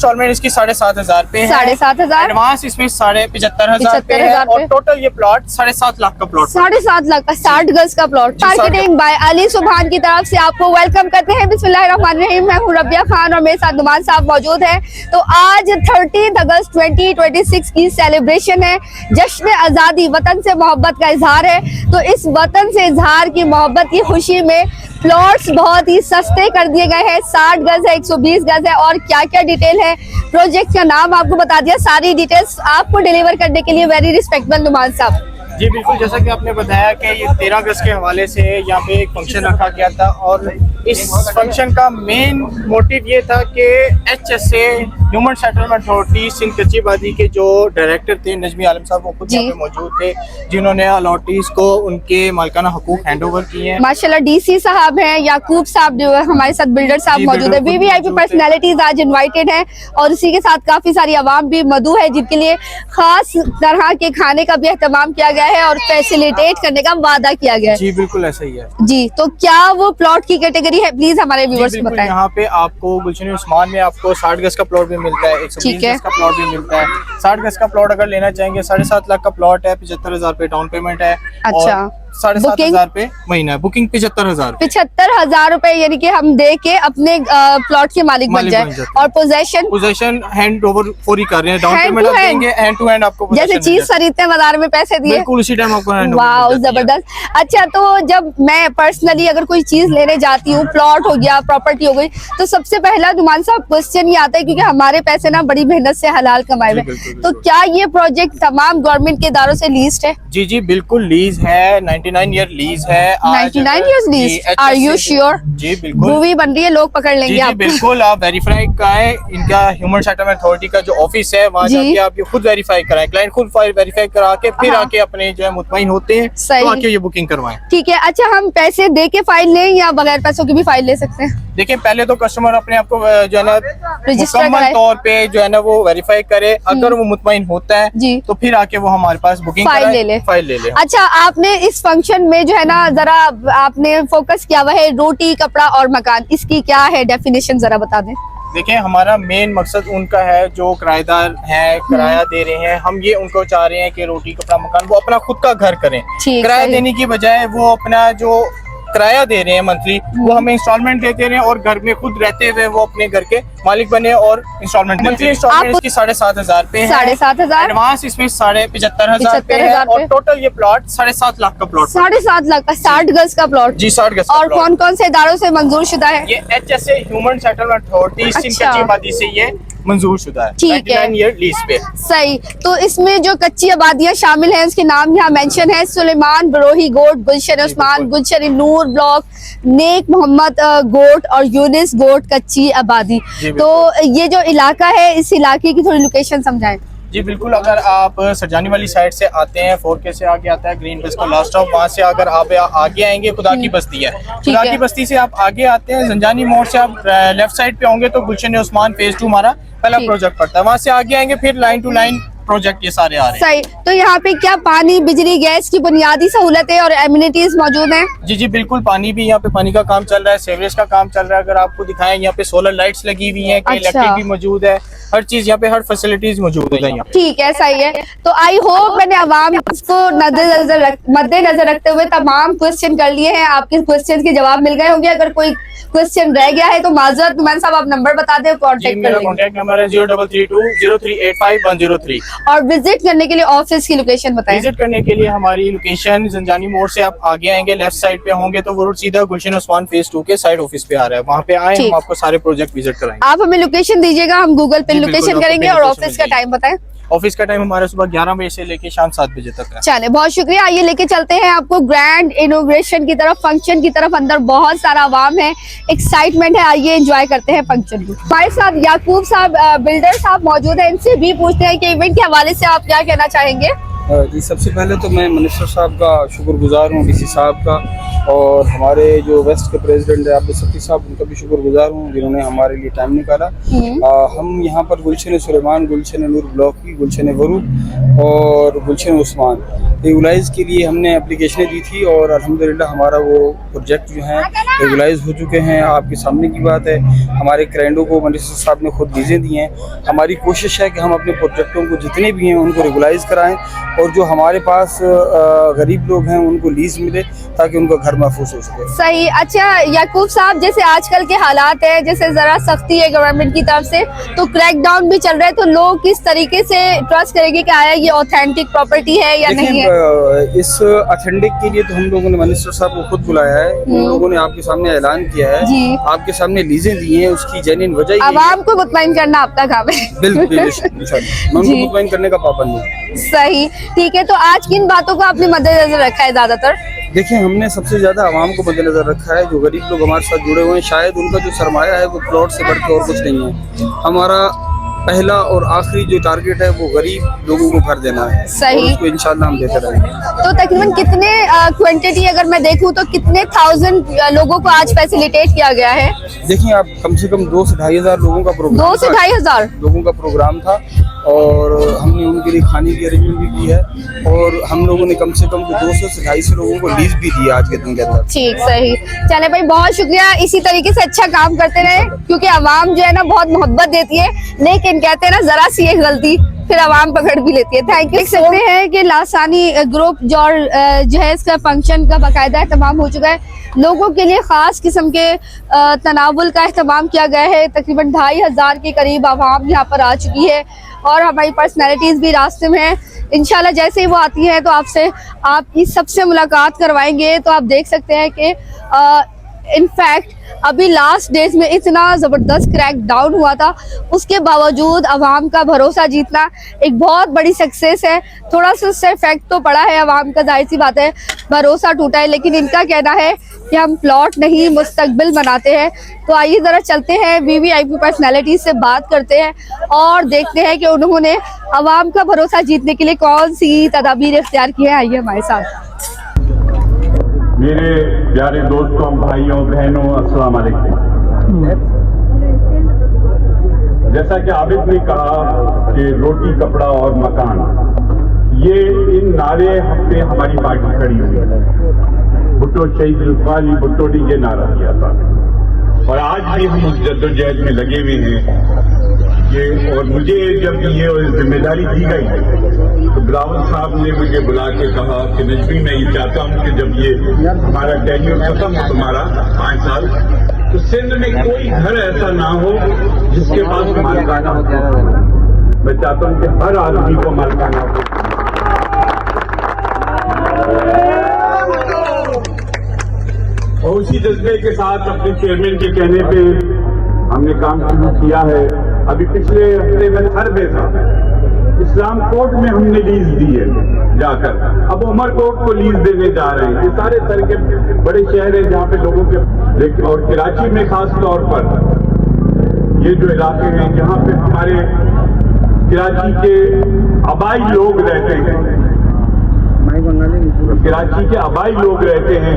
Instalment इसकी 7,500 पे है। 7,500 एडवांस इसमें 75,000 पे है और टोटल ये प्लॉट 7.5 लाख का प्लॉट, 7.5 लाख का 60 गज का प्लॉट। मार्केटिंग बाय अली सुभान की तरफ से आपको वेलकम करते हैं। बिस्मिल्लाहिर्रहमानिर्रहीम। मैं हूं रबिया खान और मेरे साथ नुमान साहब मौजूद है। तो आज 30 अगस्त 2026 की सेलिब्रेशन है, जश्न आज़ादी, वतन से मोहब्बत का इजहार है। तो इस वतन से इजहार की मोहब्बत की खुशी में प्लॉट्स बहुत ही सस्ते कर दिए गए हैं। 60 गज है, 120 गज है और क्या क्या डिटेल है, प्रोजेक्ट का नाम आपको बता दिया। सारी डिटेल्स आपको डिलीवर करने के लिए वेरी रिस्पेक्टेबल नुमान साहब। जी बिल्कुल, जैसा कि आपने बताया कि ये 13 अगस्त के हवाले से यहाँ पे एक फंक्शन रखा गया था और इस फंक्शन का मेन मोटिव ये था कि HSA human settlement authority Sindh कच्ची आबादी के जो डायरेक्टर थे नजमी आलम साहब, वो खुद यहाँ पे मौजूद थे, जिन्होंने अलॉटीज को उनके मालिकाना हकूक हैंड ओवर किए हैं। माशाल्लाह DC साहब हैं, याकूब साहब जो है हमारे साथ, बिल्डर साहब मौजूद है, VVIP पर्सनैलिटीज आज इन्वाइटेड हैं और इसी के साथ काफी सारी आवाम भी मदऊ है, जिनके लिए खास तरह के खाने का भी एहतमाम किया गया है और फैसिलिटेट करने का वादा किया गया है। जी बिल्कुल ऐसा ही है जी। तो क्या वो प्लॉट की कैटेगरी है, प्लीज हमारे व्यूअर्स को बताएं। यहाँ पे आपको गुलशन उस्मान में आपको 60 गज का प्लॉट भी मिलता है, 120 गज का प्लॉट भी मिलता है। 60 गज का प्लॉट अगर लेना चाहेंगे 7.5 लाख का प्लॉट है, 75,000 पे डाउन पेमेंट है। अच्छा, 7,500 पे महीना है, बुकिंग 75,000 रुपए, यानी कि हम दे के अपने प्लॉट के मालिक बन जाए। और पोजेशन हैंड ओवर फौरी कर रहे हैं, डाउन पेमेंट आप देंगे, हैंड टू हैंड आपको जैसे चीज खरीदते हैं बाजार में पैसे दिए, बिल्कुल उसी टाइम आपको हैंड ओवर। वाह, जबरदस्त। अच्छा, तो जब मैं पर्सनली अगर कोई चीज लेने जाती हूँ, प्लॉट हो गया, प्रॉपर्टी हो गई, तो सबसे पहला नुमान साहब क्वेश्चन ये आता है, क्योंकि हमारे पैसे ना बड़ी मेहनत से हलाल कमाए हुए, तो क्या ये प्रोजेक्ट तमाम गवर्नमेंट के इदारों से लीज्ड है? जी जी बिल्कुल लीज है, 99 ईयर लीज है। 99 years lease, are you sure? जी बिल्कुल, मूवी बन रही है, लोग पकड़ लेंगे आप। बिल्कुल, आप वेरीफाई कराएं, इनका ह्यूमन सेटलमेंट अथॉरिटी का जो ऑफिस है वहाँ जाके आप ये खुद वेरीफाई कराएं, क्लाइंट खुद फाइल वेरीफाई करा के फिर आके अपने जो है मुतमईन होते हैं तो आके ये बुकिंग करवाएं। ठीक है। अच्छा, हम पैसे दे के फाइल लें या बगैर पैसों की भी फाइल ले सकते हैं? देखिए, पहले तो कस्टमर अपने आप को जो है ना मुकम्मल तौर पे जो है ना वो वेरीफाई करे, अगर वो मुतमईन होता है तो फिर आके वो हमारे पास बुकिंग फाइल ले ले। अच्छा, आपने इस फंक्शन में जो है ना जरा आपने फोकस किया हुआ है रोटी, कपड़ा और मकान, इसकी क्या है डेफिनेशन, जरा बता दें। देखिए, हमारा मेन मकसद उनका है जो किराएदार हैं, किराया दे रहे हैं, हम ये उनको चाह रहे हैं कि रोटी, कपड़ा, मकान वो अपना खुद का घर करें। किराया देने की बजाय वो अपना जो किराया दे रहे हैं मंथली, वो हमें इंस्टॉलमेंट देते रहे और घर में खुद रहते हुए वो अपने घर के मालिक बने और इंस्टॉलमेंट मंथली इंस्टॉलमेंट इसकी 7,500 पे है। 7,500 एडवांस इसमें 75,000 पे है और टोटल ये प्लॉट 7.5 लाख का प्लॉट, 7.5 लाख का 60 गज का प्लॉट। जी 60 गज। और कौन कौन से इदारों से मंजूर शुदा है? ये HSA human settlement authority Sindh कच्ची आबादी से ये मंजूर शुदा है। ठीक है, 99 ईयर लीज पे। सही। तो इसमें जो कच्ची आबादियां शामिल हैं उसके नाम यहाँ मेंशन है: सुलेमान बरोही गोट, गुलशन उस्मान, गुलशन नूर ब्लॉक, नेक मोहम्मद गोट और यूनिस गोट कच्ची आबादी। तो ये जो इलाका है, इस इलाके की थोड़ी लोकेशन समझाएं। जी बिल्कुल, अगर आप सरजानी वाली साइड से आते हैं, 4K से आगे आता है ग्रीन बस का लास्ट स्टॉप, वहाँ से अगर आप आगे आएंगे खुदा की बस्ती है, खुदा की बस्ती से आप आगे आते हैं, जंजानी मोड़ से आप लेफ्ट साइड पे होंगे तो गुलशन उस्मान फेज 2 हमारा पहला प्रोजेक्ट पड़ता है, वहाँ से आगे आएंगे फिर लाइन टू लाइन प्रोजेक्ट ये सारे आ रहे हैं। सही। तो यहाँ पे क्या पानी, बिजली, गैस की बुनियादी सहूलतें और एमिनिटीज मौजूद हैं? जी जी बिल्कुल, पानी भी यहाँ पे, पानी का काम चल रहा है, सीवरेज का काम चल रहा है। अगर आपको दिखाएं, यहाँ पे सोलर लाइट्स लगी हुई हैं, इलेक्ट्रिक भी मौजूद है, हर चीज यहाँ पे, हर फैसिलिटीज मौजूद है यहाँ। ठीक है, सही है। तो आई होप मैंने आवाम को मद्देनजर रखते हुए तमाम क्वेश्चन कर लिए हैं, आपके क्वेश्चन के जवाब मिल गए होंगे। अगर कोई क्वेश्चन रह गया है तो माजरत, नुमान साहब आप नंबर बता दें, कॉन्टेक्ट कर लेंगे। कॉन्टेक्ट नंबर है 03320385 और विजिट करने के लिए ऑफिस की लोकेशन बताएं। विजिट करने के लिए हमारी लोकेशन जंजानी मोड़ से आप आगे आएंगे, लेफ्ट साइड पे होंगे तो वो रोड सीधा गुलशन उस्मान फेज 2 के साइड ऑफिस पे आ रहा है, वहाँ पे आए, हम आपको सारे प्रोजेक्ट विजिट कराएंगे। आप हमें लोकेशन दीजिएगा, हम गूगल पे लोकेशन करेंगे। और ऑफिस का टाइम बताएं। ऑफिस का टाइम हमारा सुबह 11 बजे से लेके शाम 7 बजे तक है। चले, बहुत शुक्रिया। आइए लेके चलते हैं आपको ग्रैंड इनॉग्रेशन की तरफ, फंक्शन की तरफ। अंदर बहुत सारा आवाम है, एक्साइटमेंट है, आइए एंजॉय करते हैं फंक्शन को। हमारे साथ याकूब साहब, बिल्डर साहब मौजूद है, इनसे भी पूछते हैं कि इवेंट के हवाले से आप क्या कहना चाहेंगे। जी, सबसे पहले तो मैं मिनिस्टर साहब का शुक्रगुजार हूँ, डीसी साहब का, और हमारे जो वेस्ट के प्रेसिडेंट है आबिद सफ़ी साहब, उनका भी शुक्रगुजार हूँ जिन्होंने हमारे लिए टाइम निकाला। हम यहाँ पर गुलशन सुलेमान, गुलशन नूर ब्लॉकी, गुलशन वरूप और गुलशन उस्मान रेगुलाइज के लिए हमने एप्लीकेशनें दी थी, और अल्हम्दुलिल्लाह हमारा वो प्रोजेक्ट जो है रेगुलाइज हो चुके हैं। आपके सामने की बात है, हमारे क्रैंडो को मिनिस्टर साहब ने खुद लीजें दी हैं। हमारी कोशिश है कि हम अपने प्रोजेक्टों को जितने भी हैं उनको रेगुलाइज कराएं, और जो हमारे पास गरीब लोग हैं उनको लीज मिले ताकि उनका घर महफूज हो सके। सही। अच्छा याकूब साहब, जैसे आजकल के हालात है, जैसे जरा सख्ती है गवर्नमेंट की तरफ से, तो क्रैकडाउन भी चल रहा है, तो लोग किस तरीके से ट्रस्ट करेंगे कि आया ये ऑथेंटिक प्रॉपर्टी है या नहीं है? इस ऑथेंटिक के लिए तो हम लोगों ने मिनिस्टर साहब को खुद बुलाया है, उन लोगों ने आपके सामने ऐलान किया है, आपके सामने लीजें दी हैं, उसकी जेन्युइन वजह आवाम को मुतमईन करना आपका काम है। बिल्कुल, मैं उनको मुतमईन करने का पाबंद हूँ। सही, ठीक है। तो आज किन बातों को आपने मद्देनजर रखा है ज्यादातर? देखिए, हमने सबसे ज्यादा आवाम को मद्देनजर रखा है। जो गरीब लोग हमारे साथ जुड़े हुए हैं, शायद उनका जो सरमाया है वो प्लॉट से बढ़ के और कुछ नहीं है। हमारा पहला और आखिरी जो टारगेट है वो गरीब लोगों को घर देना है। सही। उसको इंशाल्लाह हम देते रहेंगे। तो तकरीबन कितने क्वांटिटी अगर मैं देखूं तो कितने 1000 लोगों को आज फैसिलिटेट किया गया है? देखिए, आप कम से कम 2 से 2,500 लोगों का प्रोग्राम 2 से 2,500 लोगों का प्रोग्राम था, और हमने उनके लिए खाने की अरेंजमेंट भी की है, और हम लोगों ने कम से कम 200 से 250 लोगों को लीज भी दी आज के दिन के अंदर। ठीक, सही। चले भाई, बहुत शुक्रिया। इसी तरीके से अच्छा काम करते रहे, क्योंकि आवाम जो है ना बहुत मोहब्बत देती है, लेकिन कहते हैं ना जरा सी एक गलती फिर आवाम पकड़ भी लेती है। Thank you. देख सकते हैं कि लासानी ग्रुप जो है इसका फंक्शन का बाकायदा एहतमाम हो चुका है। लोगों के लिए खास किस्म के तनावुल का एहतमाम किया गया है। तकरीबन 2,500 के करीब आवाम यहाँ पर आ चुकी है, और हमारी पर्सनैलिटीज भी रास्ते में हैं। इंशाल्लाह जैसे ही वो आती है तो आपकी सबसे मुलाकात करवाएंगे। तो आप देख सकते हैं कि इनफैक्ट अभी लास्ट डेज में इतना ज़बरदस्त क्रैक डाउन हुआ था, उसके बावजूद अवाम का भरोसा जीतना एक बहुत बड़ी सक्सेस है। थोड़ा सा उससे इफेक्ट तो पड़ा है अवाम का, जाहिर सी बात है, भरोसा टूटा है, लेकिन इनका कहना है कि हम प्लॉट नहीं मुस्तकबिल बनाते हैं। तो आइए ज़रा चलते हैं, वीवीआईपी पर्सनैलिटी से बात करते हैं और देखते हैं कि उन्होंने अवाम का भरोसा जीतने के लिए कौन सी तदाबीर इख्तियार की है। आइए हमारे साथ। मेरे प्यारे दोस्तों, भाइयों, बहनों, अस्सलाम वालेकुम। जैसा कि आबिद ने कहा कि रोटी, कपड़ा और मकान, ये इन नारे पे हमारी पार्टी खड़ी हुई है। भुट्टो शहीद जुल्फिकार अली भुट्टो ने ये नारा दिया था, और आज भी हम उस जद्दोजहद में लगे हुए हैं। और मुझे जब ये जिम्मेदारी दी गई तो बिलावल साहब ने मुझे बुला के कहा कि नजमी, मैं ये चाहता हूँ कि जब ये हमारा टेन्योर खत्म हो, तुम्हारा 5 साल, तो सिंध में कोई घर ऐसा ना हो जिसके पास मालिकाना हो। मैं चाहता हूँ कि हर आदमी को मालिकाना हो। और उसी जज्बे के साथ अपने चेयरमैन के कहने पे हमने काम शुरू किया है। अभी पिछले हफ्ते में सर्वे था, इस्लाम कोर्ट में हमने लीज दी है जाकर, अब उमर कोर्ट को लीज देने जा रहे हैं। ये सारे तरह के बड़े शहर हैं जहाँ पे लोगों के, और कराची में खास तौर पर ये जो इलाके हैं जहाँ पे हमारे कराची के आबाई लोग रहते हैं, कराची के आबाई लोग रहते हैं,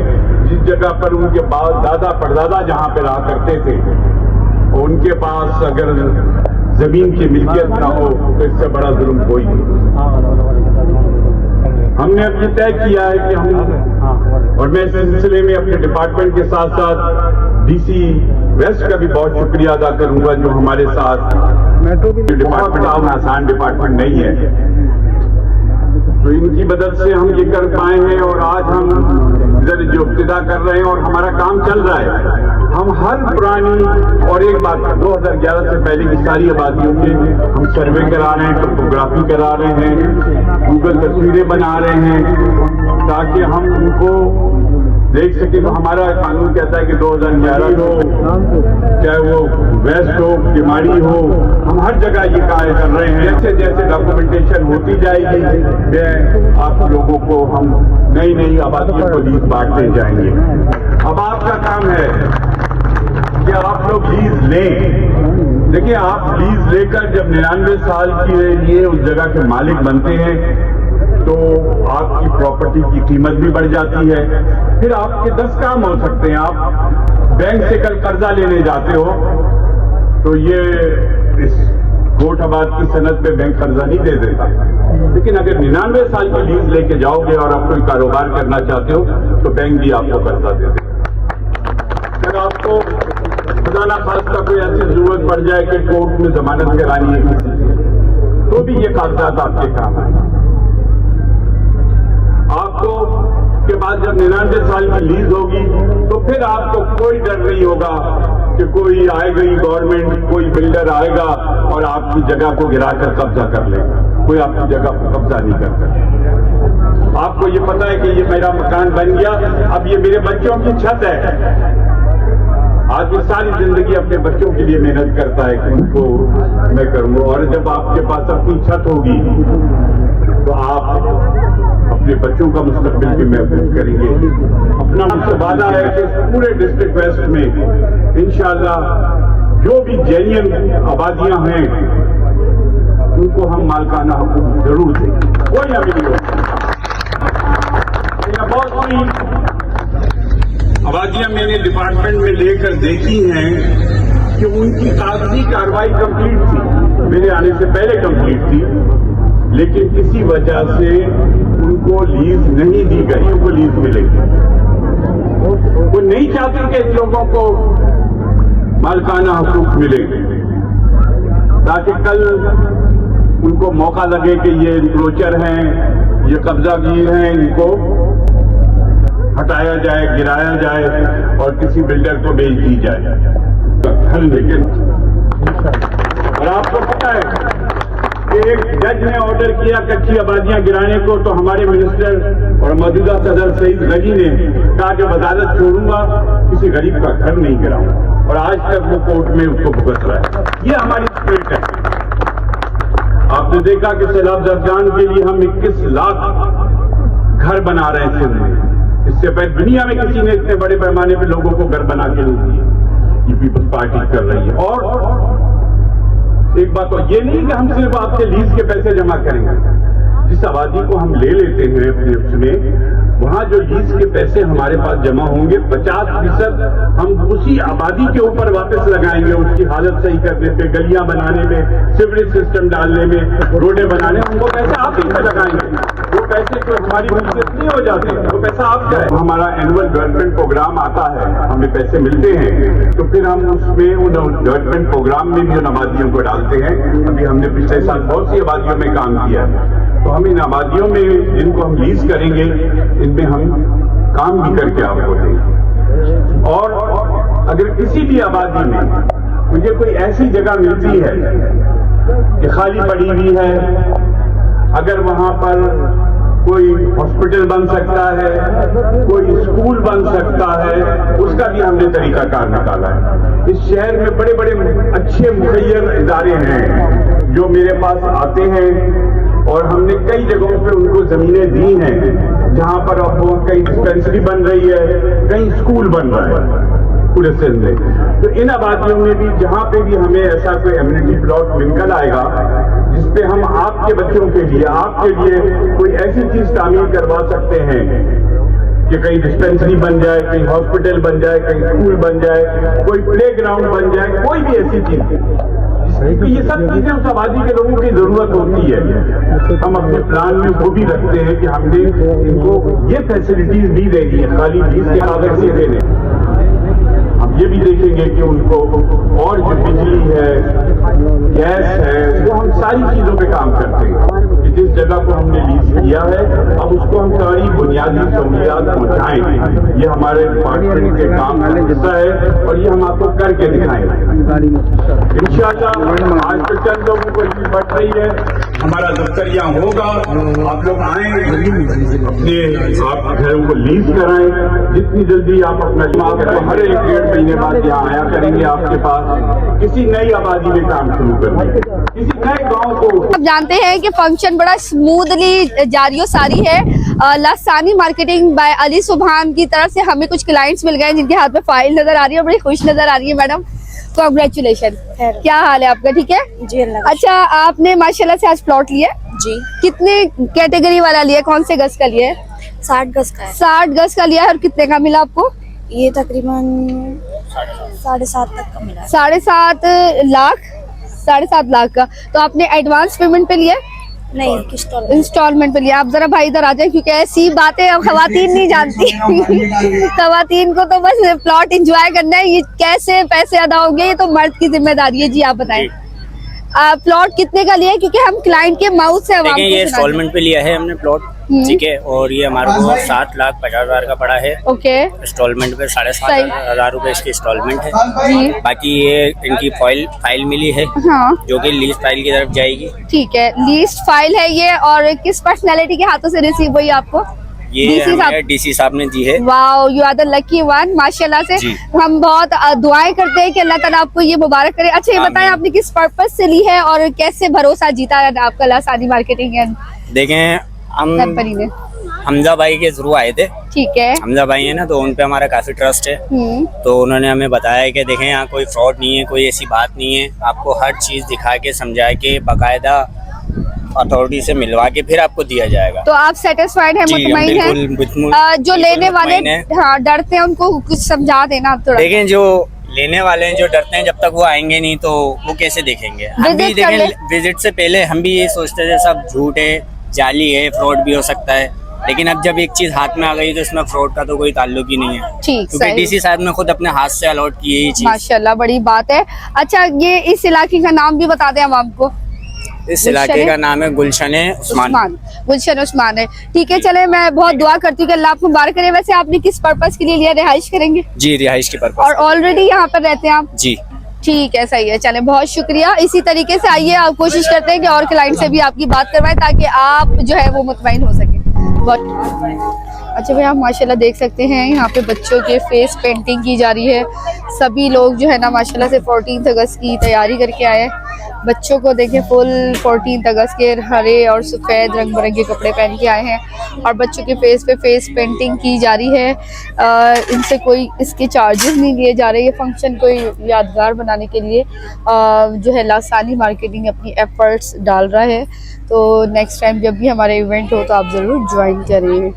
जिस जगह पर उनके दादा परदादा जहाँ पे रहा करते थे, और उनके पास अगर जमीन की मिल्कियत ना हो तो इससे बड़ा जुल्म कोई नहीं। हमने अपने तय किया है कि हम, और मैं इस सिलसिले में अपने डिपार्टमेंट के साथ साथ डीसी वेस्ट का भी बहुत शुक्रिया अदा करूंगा, जो हमारे साथ डिपार्टमेंट आसान डिपार्टमेंट नहीं है, तो इनकी मदद से हम ये कर पाए हैं। और आज हम इधर जो इब्तिदा कर रहे हैं और हमारा काम चल रहा है, हम हर पुरानी, और एक बात 2011 से पहले की सारी आबादियों के हम सर्वे करा रहे हैं, टोपोग्राफी करा रहे हैं, गूगल तस्वीरें बना रहे हैं, ताकि हम उनको देख सके। तो हमारा कानून कहता है कि 2011 हो, चाहे वो वेस्ट हो, किमाड़ी हो, हम हर जगह ये कार्य कर रहे हैं। जैसे जैसे डॉक्यूमेंटेशन होती जाएगी, आप लोगों को हम नई नई आबादियों को लीज बांटते जाएंगे। अब आपका काम है कि आप लोग लीज लें। देखिए, आप लीज लेकर जब 99 साल के लिए उस जगह के मालिक बनते हैं तो आपकी प्रॉपर्टी की कीमत भी बढ़ जाती है। फिर आपके 10 काम हो सकते हैं। आप बैंक से कल कर्जा लेने जाते हो तो ये इस गोठबाद की सनद पे बैंक कर्जा नहीं दे देता, लेकिन अगर 99 साल की लीज लेके जाओगे और आप कोई कारोबार करना चाहते हो तो बैंक भी आपको कर्जा दे देगा। अगर आपको खुदा ना खास्ता कोई ऐसी जरूरत पड़ जाए कि कोर्ट में जमानत करानी है किसी की, तो भी ये कागजात आपके काम है। आपको के बाद जब 99 साल की लीज होगी तो फिर आपको कोई डर नहीं होगा कि कोई आएगी गवर्नमेंट, कोई बिल्डर आएगा और आपकी जगह को गिराकर कब्जा कर लेगा। कोई आपकी जगह को कब्जा नहीं कर सकता। आपको ये पता है कि ये मेरा मकान बन गया, अब ये मेरे बच्चों की छत है। आदमी सारी जिंदगी अपने बच्चों के लिए मेहनत करता है कि उनको मैं करूंगा, और जब आपके पास अपनी छत होगी तो आप अपने बच्चों का मुस्तकबिल भी महफूज करेंगे। अपना मुझसे वादा है कि पूरे डिस्ट्रिक्ट वेस्ट में इंशाअल्लाह जो भी जेन्युइन आबादियां हैं उनको हम मालकाना हकूक जरूर देंगे, कोई अभी नहीं होगा। बहुत सी आबादियां मैंने डिपार्टमेंट में लेकर देखी हैं कि उनकी कागजी कार्रवाई कंप्लीट थी, मेरे आने से पहले कंप्लीट थी, लेकिन किसी वजह से उनको लीज नहीं दी गई। उनको लीज मिलेगी। वो नहीं चाहते कि इन लोगों को मालकाना हकूक मिले, ताकि कल उनको मौका लगे कि ये इंक्रोचर हैं, ये कब्जागीर हैं, इनको हटाया जाए, गिराया जाए और किसी बिल्डर को बेच दी जाए। लेकिन और आपको पता है एक जज ने ऑर्डर किया कच्ची आबादियां गिराने को, तो हमारे मिनिस्टर और मौजूदा सदर सईद गनी ने कहा कि वजारत छोड़ूंगा, किसी गरीब का घर नहीं गिराऊंगा, और आज तक वो कोर्ट में उसको भुगत रहा है। ये हमारी स्पिरिट है। आपने देखा कि सैलाब जरजान के लिए हम 21 लाख घर बना रहे हैं सिंध में। इससे पहले दुनिया में किसी ने इतने बड़े पैमाने पर लोगों को घर बना के नहीं दिए। ये पीपल्स पार्टी कर रही है। और एक बात और, ये नहीं कि हम सिर्फ आपसे लीज के पैसे जमा करेंगे। जिस आबादी को हम ले लेते हैं अपने उसमें, वहां जो लीज के पैसे हमारे पास जमा होंगे 50% हम उसी आबादी के ऊपर वापस लगाएंगे। उसकी हालत सही करने पे, गलियां बनाने में, सिवरेज सिस्टम डालने में, रोडें बनाने में, उनको पैसे आप ही पे लगाएंगे। वो पैसे जो हमारी मिलकियत नहीं हो जाते, वो पैसा आपका है। हमारा एनुअल डेवलपमेंट प्रोग्राम आता है, हमें पैसे मिलते हैं, तो फिर हम उसमें उन डेवलपमेंट प्रोग्राम में भी उन आबादियों को डालते हैं। अभी हमने पिछले साल बहुत सी आबादियों में काम किया है, तो हम इन आबादियों में जिनको हम लीज करेंगे, इनमें हम काम भी करके आपको देंगे। और अगर किसी भी आबादी में मुझे कोई ऐसी जगह मिलती है कि खाली पड़ी हुई है, अगर वहां पर कोई हॉस्पिटल बन सकता है, कोई स्कूल बन सकता है, उसका भी हमने तरीकाकार निकाला है। इस शहर में बड़े बड़े अच्छे मुखैर इदारे हैं जो मेरे पास आते हैं, और हमने कई जगहों पे उनको जमीनें दी हैं जहां पर अब वो कहीं डिस्पेंसरी बन रही है, कहीं स्कूल बन रहा है पूरे सिंध में। तो इन आबादियों में भी जहां पे भी हमें ऐसा कोई एमिनिटी प्लॉट निकल आएगा जिसपे हम आपके बच्चों के लिए, आपके लिए कोई ऐसी चीज तामीर करवा सकते हैं कि कहीं डिस्पेंसरी बन जाए, कहीं हॉस्पिटल बन जाए, कहीं स्कूल बन जाए, कोई प्ले ग्राउंड बन जाए, कोई भी ऐसी चीज, तो ये सब चीजें उस आबादी के लोगों की जरूरत होती है। हम अपने प्लान में वो भी रखते हैं कि हमने इनको ये फैसिलिटीज भी देनी है, खाली लीज के कागज से देने। हम ये भी देखेंगे कि उनको और जो बिजली है, गैस है, वो हम सारी चीजों पे काम करते हैं कि जिस जगह को हमने लीज किया है अब उसको हम सारी बुनियादी सहूलियात पहुंचाएं। ये हमारे डिपार्टमेंट के काम का हिस्सा है और ये हम आपको करके दिखाएंगे इंशाअल्लाह। आज तो चंद लोगों को इतनी बढ़ रही है, हमारा दफ्तर यहाँ होगा, आप लोग आए, अपने आप घरों को लीज कराएं। जितनी जल्दी आप अपना आपको हर 1-1.5 महीने बाद यहाँ आया करेंगे आपके पास, किसी नई आबादी में काम शुरू करने, किसी नए गांव को। आप जानते हैं कि फंक्शन बड़ा स्मूथली जारी सारी है। लासानी मार्केटिंग बाय अली सुभान की तरफ से हमें कुछ क्लाइंट्स मिल गए जिनके हाथ में फाइल नजर आ रही है, बड़ी खुश नजर आ रही है। मैडम कॉन्ग्रेचुलेशन, क्या हाल है आपका? ठीक है जी अल्लाह। अच्छा, आपने माशाल्लाह से आज प्लॉट लिया? जी। कितने कैटेगरी वाला लिया, कौन से गज का लिया है? 60 गज का है। 60 गज का लिया है। और कितने का मिला आपको? ये तकरीबन 7.5 तक का मिला है। 7.5 लाख, 7.5 लाख का। तो आपने एडवांस पेमेंट पे लिया? नहीं, इंस्टॉलमेंट पे लिया। आप जरा भाई इधर आ जाए, क्योंकि ऐसी बातें अब खवातीन नहीं जानती। खवातीन को तो बस प्लॉट एंजॉय करना है, ये कैसे पैसे अदा होंगे ये तो मर्द की जिम्मेदारी है। जी आप बताएं, प्लॉट कितने का लिया है? क्योंकि हम क्लाइंट के माउथ से आवाम देखिए, ये इंस्टॉलमेंट पे लिया है हमने प्लॉट, ठीक है। और ये हमारे को 7,50,000 का पड़ा है। ओके, इंस्टॉलमेंट पे 7,500 रुपए इसकी इंस्टॉलमेंट है। जी बाकी ये इनकी फाइल मिली है, हाँ जो कि लीज फाइल की तरफ जाएगी। ठीक है, लीस्ट फाइल है ये। और किस पर्सनैलिटी के हाथों से रिसीव हुई आपको? ये DC साहब। हमें डीसी साहब ने दी है। Wow, you are the lucky one, माशाल्लाह से। जी। हम बहुत दुआएं करते हैं कि अल्लाह ताला आपको ये मुबारक करे। अच्छा, ये बताएं आपने किस पर्पस से ली है और कैसे भरोसा जीता है आपका लासानी मार्केटिंग एंड देखें, हम कंपनी ने? हमजा भाई के थ्रू आए थे। ठीक है। हमजा भाई है ना, तो उन पे हमारा काफी ट्रस्ट है। तो उन्होंने हमें बताया कि देखें, यहाँ कोई फ्रॉड नहीं है, कोई ऐसी बात नहीं है। आपको हर चीज दिखा के समझा के बाकायदा अथॉरिटी से मिलवा के फिर आपको दिया जाएगा। तो आप सेटिस्फाइड है, जी, हम मुतमईन है? बिल्कुल जो लेने वाले मुतमईन हैं। हाँ डरते हैं, उनको कुछ समझा देना आप थोड़ा। देखें, जो लेने वाले हैं, जो डरते हैं, जब तक वो आएंगे नहीं तो वो कैसे देखेंगे। हम भी विजिट कर ले। देखें, विजिट से पहले हम भी ये सोचते थे सब झूठ है, जाली है, फ्रॉड भी हो सकता है। लेकिन अब जब एक चीज हाथ में आ गई तो इसमें फ्रॉड का तो कोई ताल्लुक ही नहीं है, ठीक, क्योंकि सही। डीसी साहब ने खुद अपने हाथ से अलॉट की है ये चीज। माशाल्लाह, बड़ी बात है। अच्छा, ये इस इलाके का नाम भी बता दें हम आपको। इस इलाके का नाम है गुलशन उस्मान। गुलशन उस्मान है, ठीक है। चले, मैं बहुत दुआ करती हूँ कि अल्लाह आपको मुबारक करे। वैसे आपने किस पर्पस के लिए लिया? रिहाइश करेंगे? जी, रिहाइश की पर्पस। और ऑलरेडी यहाँ पर रहते हैं आप? जी, ठीक है, सही है। चले, बहुत शुक्रिया। इसी तरीके से आइए, आप कोशिश करते हैं कि और क्लाइंट से भी आपकी बात करवाएं ताकि आप जो है वो मुतमईन हो सके। अच्छा भैया, आप माशाल्लाह देख सकते हैं यहाँ पे बच्चों के फेस पेंटिंग की जा रही है। सभी लोग जो है ना माशाल्लाह से 14 अगस्त की तैयारी करके आए हैं। बच्चों को देखें, फुल 14 अगस्त के हरे और सफ़ेद रंग बिरंगे कपड़े पहन के आए हैं और बच्चों के फेस पे फेस पेंटिंग की जा रही है। इनसे कोई इसके चार्जेस नहीं लिए जा रहे। ये फंक्शन कोई यादगार बनाने के लिए जो है लासानी मार्केटिंग अपनी एफर्ट्स डाल रहा है। तो नेक्स्ट टाइम जब भी हमारे इवेंट हो तो आप ज़रूर ज्वाइन करें।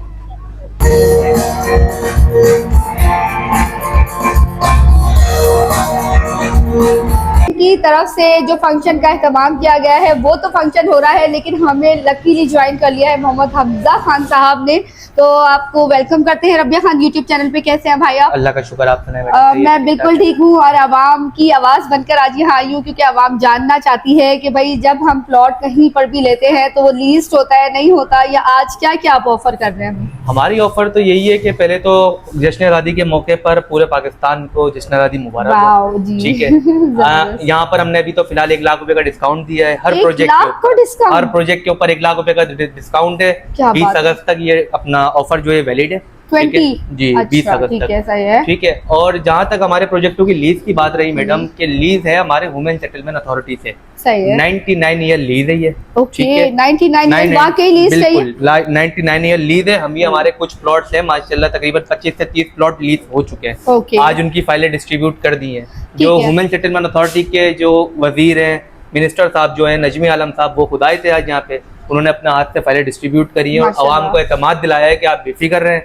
की तरफ से जो फंक्शन का एहतमाम किया गया है वो तो फंक्शन हो रहा है, लेकिन हमें लकीली ज्वाइन कर लिया है मोहम्मद हमजा खान साहब ने। तो आपको वेलकम करते हैं रबिया खान यूट्यूब चैनल पे। कैसे हैं भाई आप? अल्लाह का शुक्र, आप सुनाएं? मैं बिल्कुल ठीक हूँ और आवाम की आवाज़ बनकर आज यहाँ आई हूँ, क्योंकि आवाम जानना चाहती है कि भाई जब हम प्लॉट कहीं पर भी लेते हैं तो वो लीस्ट होता है, नहीं होता, या आज क्या क्या आप ऑफर कर रहे हैं? हमारी ऑफर तो यही है कि पहले तो जश्न आज़ादी के मौके पर पूरे पाकिस्तान को जश्न आज़ादी मुबारक हो। जी। ठीक है। यहाँ पर हमने अभी तो फिलहाल 1 लाख रुपए का डिस्काउंट दिया है हर 1 प्रोजेक्ट लाख के का डिस्काउंट? हर प्रोजेक्ट के ऊपर 1 लाख रुपए का डिस्काउंट है। क्या 20 बात है। अगस्त तक ये अपना ऑफर जो है वैलिड है। 20? जी, 20 अगस्त ठीक तक। है, सही है। ठीक है। और जहाँ तक हमारे प्रोजेक्टों की लीज की बात रही मैडम, के लीज है हमारे वुमेन सेटलमेंट अथॉरिटी से। सही है। 99 ईयर लीज है ये। ओके, 99 वाकई लीज चाहिए। 99 ईयर लीज है। हम ये हमारे कुछ प्लॉट्स हैं माशाल्लाह, तकरीबन 25 से 30 प्लॉट लीज हो चुके हैं। ओके। आज उनकी फाइलें डिस्ट्रीब्यूट कर दी हैं। जो वुमेन सेटलमेंट अथॉरिटी के जो वजीर हैं, मिनिस्टर साहब जो हैं, नजमी आलम साहब, वो खुद आए थे आज यहाँ पे। उन्होंने अपने हाथ से फाइलें डिस्ट्रीब्यूट करी है और आवाम को एतमाद दिलाया है कि आप बेफिक्र रहें,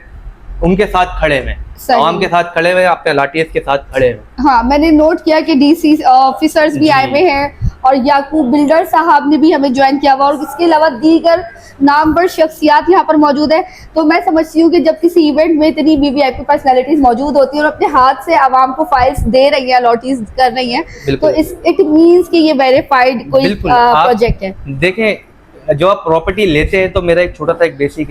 उनके साथ खड़े हैं, आवाम के साथ खड़े हुए, अपने लाठीज के साथ खड़े हैं। हाँ, मैंने नोट किया कि डीसी ऑफिसर्स भी आए हुए हैं और याकूब बिल्डर साहब ने भी हमें ज्वाइन किया हुआ, और इसके अलावा दीगर नामवर शख्सियात यहाँ पर मौजूद है। तो मैं समझती हूँ कि जब किसी इवेंट में इतनी वीवीआईपी पर्सनैलिटीज मौजूद होती हैं और अपने हाथ से आवाम को फाइल्स दे रही हैं, अलॉटीज कर रही हैं, तो इट मीन्स कि ये वेरीफाइड कोई प्रोजेक्ट है। देखें, जो आप प्रॉपर्टी लेते हैं तो मेरा एक छोटा सा एक बेसिक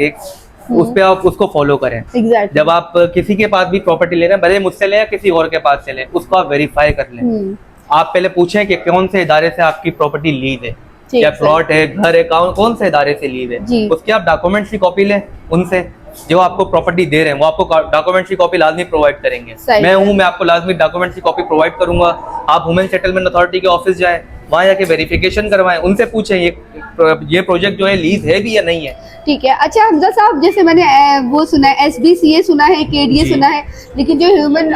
उस पे आप उसको फॉलो करें। Exactly. जब आप किसी के पास भी प्रॉपर्टी ले रहे हैं, भले मुझसे लें या किसी और के पास से लें, उसको आप वेरीफाई कर लें। आप पहले पूछें कि कौन से इदारे से आपकी प्रॉपर्टी लीज है, या प्लॉट है, घर है, कौन से इदारे से लीज है। उसकी आप डॉक्यूमेंट्स की कॉपी लें उनसे, जो आपको प्रॉपर्टी दे रहे हैं वो आपको डॉक्यूमेंट्स की कॉपी लाजमी प्रोवाइड करेंगे। मैं आपको लाजमी डॉक्यूमेंट्स की कॉपी प्रोवाइड करूंगा। आप वुमेन सेटलमेंट अथॉरिटी के ऑफिस जाएं, वहाँ जाके वेरिफिकेशन करवाएं, उनसे पूछें ये ये प्रोजेक्ट जो है लीज है भी या नहीं है। ठीक है। अच्छा हमजा साहब, जैसे मैंने वो सुना है, SBCA सुना है, KDA सुना है, लेकिन जो ह्यूमन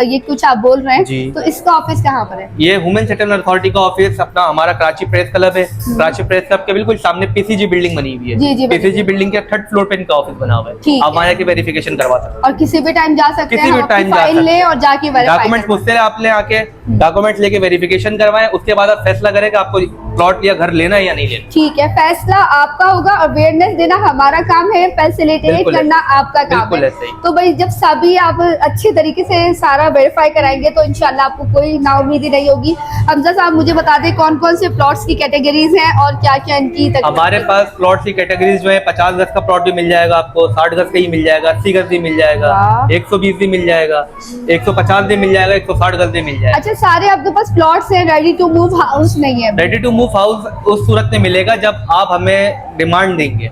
ये कुछ आप बोल रहे जी। हैं, तो इसका ऑफिस कहाँ पर है? ये ह्यूमन सेटलमेंट अथॉरिटी का ऑफिस अपना हमारा कराची प्रेस क्लब है। कराची प्रेस क्लब के बिल्कुल सामने PCG बिल्डिंग बनी हुई जी, जी, है। PCG बिल्डिंग के 3rd फ्लोर पे इनका ऑफिस बना हुआ ठीक है। आप है। वहाँ जाके वेरिफिकेशन करवा सकते हैं। और किसी भी टाइम जा सकते हैं, किसी भी हम अपनी टाइम जा फाइल सकते लें हैं। और जाके वेरीफाई डॉक्यूमेंट मुझसे आप ले आके डॉक्यूमेंट लेके वेरिफिकेशन करवाएं, उसके बाद आप फैसला करें कि आपको प्लॉट या घर लेना है या नहीं लेना। ठीक है, फैसला आपका होगा, अवेयरनेस देना हमारा काम है, फैसिलिटेट बिल्कुल करना आपका काम बिल्कुल है। ऐसे ही। तो भाई जब सभी आप अच्छे तरीके से सारा वेरीफाई कराएंगे तो इंशाल्लाह आपको कोई नाउमीदी नहीं होगी। हमजा साहब मुझे बता दें कौन कौन से प्लॉट्स की कैटेगरीज हैं और क्या क्या इनकी हमारे पास प्लॉट की कैटेगरीज जो है 50 गज का प्लॉट भी मिल जाएगा आपको, 60 गज का ही मिल जाएगा, 80 गज भी मिल जाएगा, वाह। 120 भी मिल जाएगा, 150 भी मिल जाएगा, 160 गज भी मिल जाएगा। अच्छा, सारे आपके पास प्लॉट्स हैं, रेडी टू मूव हाउस नहीं है? रेडी टू मूव हाउस उस सूरत में मिलेगा जब आप हमें डिमांड देंगे।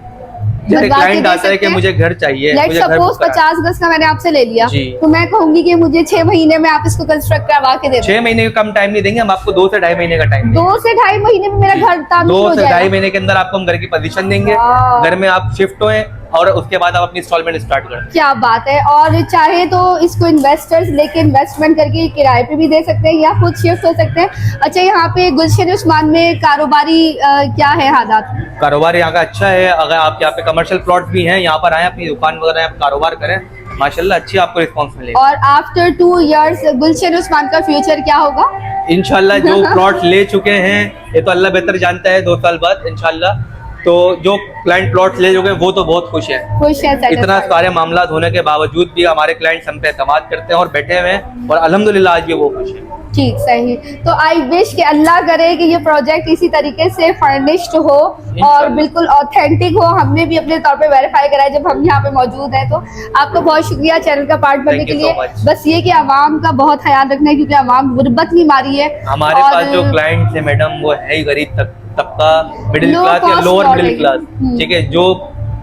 जैसे बनवा के क्लाइंट दे आता है सकते कि हैं? मुझे घर चाहिए, लेट मुझे घर सपोज बुक कराना 50 गज का मैंने आपसे ले लिया, जी। तो मैं कहूंगी कि मुझे 6 महीने में आप इसको कंस्ट्रक्ट करवा के दे है। 6 महीने का कम टाइम नहीं देंगे हम आपको, 2 से 2.5 महीने का टाइम देंगे। 2 से 2.5 महीने में मेरा घर तामीर 2 हो से 2.5 जाएगा। महीने के अंदर आपको हम घर की पोजीशन देंगे, वाह। घर में आप शिफ्ट होए और उसके बाद आप अपनी इंस्टॉलमेंट स्टार्ट करें। क्या बात है। और चाहे तो इसको इन्वेस्टर्स लेके इन्वेस्टमेंट करके किराए पे भी दे सकते हैं या खुद शिफ्ट हो सकते हैं। अच्छा, यहाँ पे गुलशन उस्मान में कारोबारी क्या है हालात? कारोबार यहाँ का अच्छा है। अगर आप यहाँ पे कमर्शियल प्लॉट भी हैं, यहाँ पर आए, अपनी दुकान वगैरह आप कारोबार करें, माशाल्लाह अच्छी आपको रिस्पॉन्स मिलेगा। और आफ्टर 2 इयर्स गुलशन उस्मान का फ्यूचर क्या होगा? इंशाल्लाह जो प्लॉट ले चुके हैं ये तो अल्लाह बेहतर जानता है, 2 साल बाद इंशाल्लाह तो जो क्लाइंट प्लॉट ले चुके हैं वो तो बहुत खुश है। खुश है, इतना satisfied। सारे मामला होने के बावजूद भी हमारे क्लाइंट्स हम पे एतमाद करते हैं और बैठे हुए हैं और अल्हम्दुलिल्लाह आज भी वो खुश है। ठीक, सही। तो आई विश कि अल्लाह करे कि ये प्रोजेक्ट इसी तरीके से फर्निश्ड हो और बिल्कुल ऑथेंटिक हो। हमने भी अपने तौर पे वेरीफाई करा है जब हम यहाँ पे मौजूद हैं। तो आपका बहुत शुक्रिया चैनल का पार्ट बनने Thank के you so लिए। much। बस ये कि आवाम का बहुत ख्याल रखना है, क्योंकि आवाम गुर्बत की मारी है। हमारे और पास जो क्लाइंट्स है मैडम वो है ही गरीब तबका, मिडिल Low क्लास या cost lower plotting। Middle class, ठीक है। जो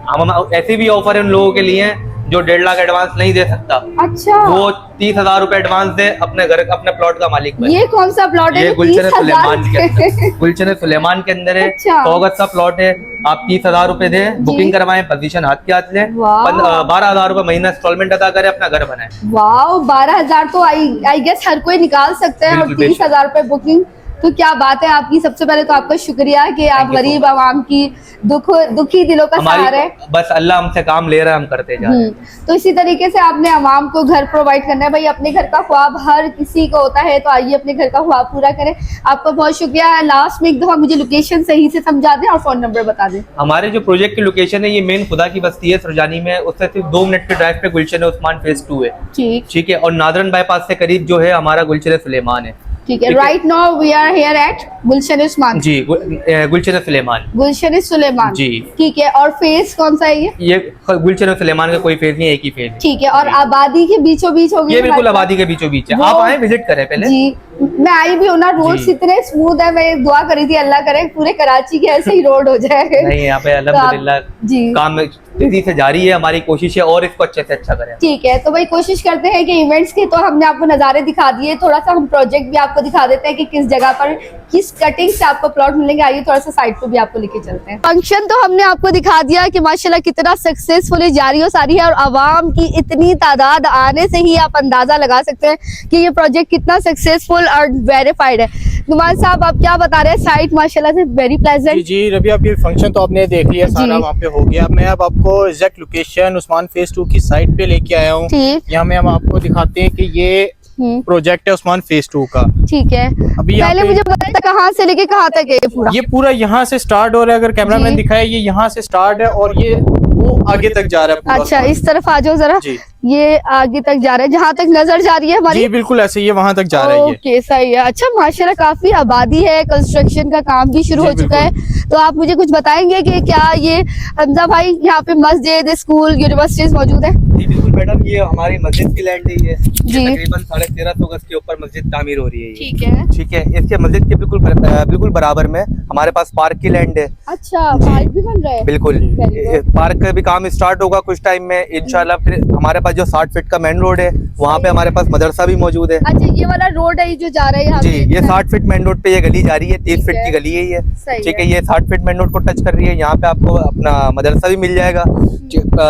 हम ऐसे भी ऑफर है उन लोगों के लिए जो 1.5 लाख एडवांस नहीं दे सकता, अच्छा, वो 30,000 रुपए एडवांस दे, अपने घर अपने प्लॉट का मालिक बने। ये कौन सा प्लॉट है? ये जो गुलशन 30,000 सुलेमान के अंदर, गुलशन सुलेमान के अंदर है। अच्छा। 100 गज का प्लॉट है। आप 30,000 रुपए दे, बुकिंग करवाएं, पोजीशन हाथ के हाथ लें, वाह। 12,000 रुपए महीना इंस्टॉलमेंट अदा करें, अपना घर बनाए। वाह, 12,000 तो आई गेस हर कोई निकाल सकता है। और बिल्कुल, 30,000 रुपए बुकिंग, तो क्या बात है आपकी। सबसे पहले तो आपका शुक्रिया कि आप Thank you so गरीब much। आवाम की दुखी दिलों का सहारा है। बस अल्लाह हमसे काम ले रहा है, हम करते जा रहे हैं। तो इसी तरीके से आपने आवाम को घर प्रोवाइड करना है। भाई अपने घर का ख्वाब हर किसी को होता है, तो आइए अपने घर का ख्वाब पूरा करें। आपका बहुत शुक्रिया। लास्ट में एक दफा मुझे लोकेशन सही से समझा दें और फोन नंबर बता दें। हमारे जो प्रोजेक्ट की लोकेशन है ये मेन खुदा की बस्ती है सुरजानी में, उससे सिर्फ 2 मिनट के ड्राइव पे गुलशन उस्मान फेज 2 है, ठीक ठीक है। और नादरन बाईपास से करीब जो है हमारा गुलशन सुलेमान है, ठीक है। Right now we are here at Gulshan Usman. जी। गुलशन सुलेमान गुलशन सुलेमान, जी। ठीक है। और फेस कौन सा है ये? गुलशन सुलेमान का कोई फेज नहीं है, एक ही फेज है। ठीक है। और आबादी के बीचों बीच होगी? ये बिल्कुल आबादी के बीचों बीच है। वो- आप आए, विजिट करें पहले। जी, मैं आई भी हूँ ना। रोड्स जी। इतने स्मूथ है, मैं दुआ करी थी अल्लाह करे पूरे कराची के ऐसे ही रोड हो जाए। नहीं, यहाँ पे अल्हम्दुलिल्लाह जी, काम तेजी से जारी है, हमारी कोशिश है और इसको अच्छे से अच्छा करें। ठीक है। तो भाई कोशिश करते हैं कि इवेंट्स के तो हमने आपको नज़ारे दिखा दिए, थोड़ा सा हम प्रोजेक्ट भी आपको दिखा देते हैं कि किस जगह पर किस कटिंग से आपको प्लॉट मिलेंगे। आइए थोड़ा सा साइड पे भी आपको लेके चलते हैं। फंक्शन तो हमने आपको दिखा दिया कि माशाल्लाह कितना सक्सेसफुली जारी हो सारी है, और आवाम की इतनी तादाद आने से ही आप अंदाजा लगा सकते हैं कि ये प्रोजेक्ट कितना सक्सेसफुल और वेरीफाइड है। नुमान साहब, आप क्या बता रहे हैं? साइट माशाल्लाह से वेरी जी प्लेजेंट। जी रबी, आपकी फंक्शन तो आपने देख लिया, सारा जी। वहाँ पे हो गया। मैं अब आपको एग्जैक्ट लोकेशन उस्मान फेज 2 की साइट पे लेके आया हूँ। ठीक। यहाँ में हम आपको दिखाते हैं कि ये प्रोजेक्ट है उस्मान फेज 2 का। ठीक है। अभी यहाँ पहले पे- मुझे बताइए कहाँ से लेके कहाँ तक है ये पूरा? ये पूरा यहाँ से स्टार्ट हो रहा है, अगर कैमरामैन जी। दिखाए, ये यहाँ से स्टार्ट है और ये वो आगे तक जा रहा है पूरा। अच्छा, इस तरफ आ जाओ जरा। जी ये आगे तक जा रहा है, जहाँ तक नजर जा रही है हमारी। जी बिल्कुल ऐसे ये वहाँ तक जा रहा है ये। ओके, सही है। अच्छा, माशाल्लाह काफी आबादी है, कंस्ट्रक्शन का काम भी शुरू जी, हो चुका है। तो आप मुझे कुछ बताएंगे कि क्या ये हमजा भाई यहाँ पे मस्जिद, स्कूल, यूनिवर्सिटीज मौजूद है? जी बिल्कुल मैडम, ये हमारी मस्जिद की लैंड है। ये जी। तकरीबन 1350 गज के ऊपर मस्जिद तामीर हो रही है ये। ठीक है। ठीक है। इसके मस्जिद के बिल्कुल बराबर में हमारे पास पार्क की लैंड है। अच्छा, पार्क भी बन रहा है? बिल्कुल। Very good। पार्क का भी काम स्टार्ट होगा कुछ टाइम में इंशाल्लाह। फिर हमारे पास पास जो 60 फीट का मेन रोड है, वहाँ पे हमारे पास मदरसा भी मौजूद है। अच्छा, ये वाला रोड है जो जा रहा है यहाँ जी, पे? ये 60 फीट मेन रोड पे ये गली जा रही है, 30 फीट की गली है ये। ठीक है, ये 60 फीट मेन रोड को टच कर रही है। यहाँ पे आपको अपना मदरसा भी मिल जाएगा।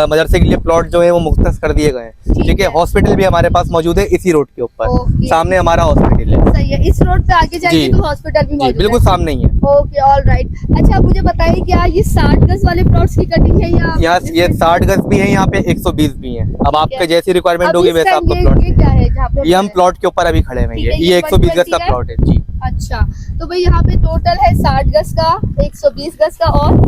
मदरसे के लिए प्लॉट जो है वो मुख्तस कर दिए गए हैं। ठीक है, हॉस्पिटल भी हमारे पास मौजूद है इसी रोड के ऊपर, सामने हमारा हॉस्पिटल है। सही है, इस रोड पे आगे जाएंगे तो हॉस्पिटल भी मौजूद है। बिल्कुल सामने ही है। Okay, all right. अच्छा, मुझे बताइए क्या ये 60 गज वाले प्लॉट्स की कटिंग है या यहाँ ये 60 गज भी है, यहाँ पे 120 भी है। अब आपके जैसी रिक्वायरमेंट होगी वैसा आपको प्लॉट ये क्या है जहाँ पे? ये हम प्लॉट के ऊपर अभी खड़े हैं। ये 120 गज का प्लॉट है जी। अच्छा, तो भाई यहाँ पे टोटल है 60 गज का, 120 गज का और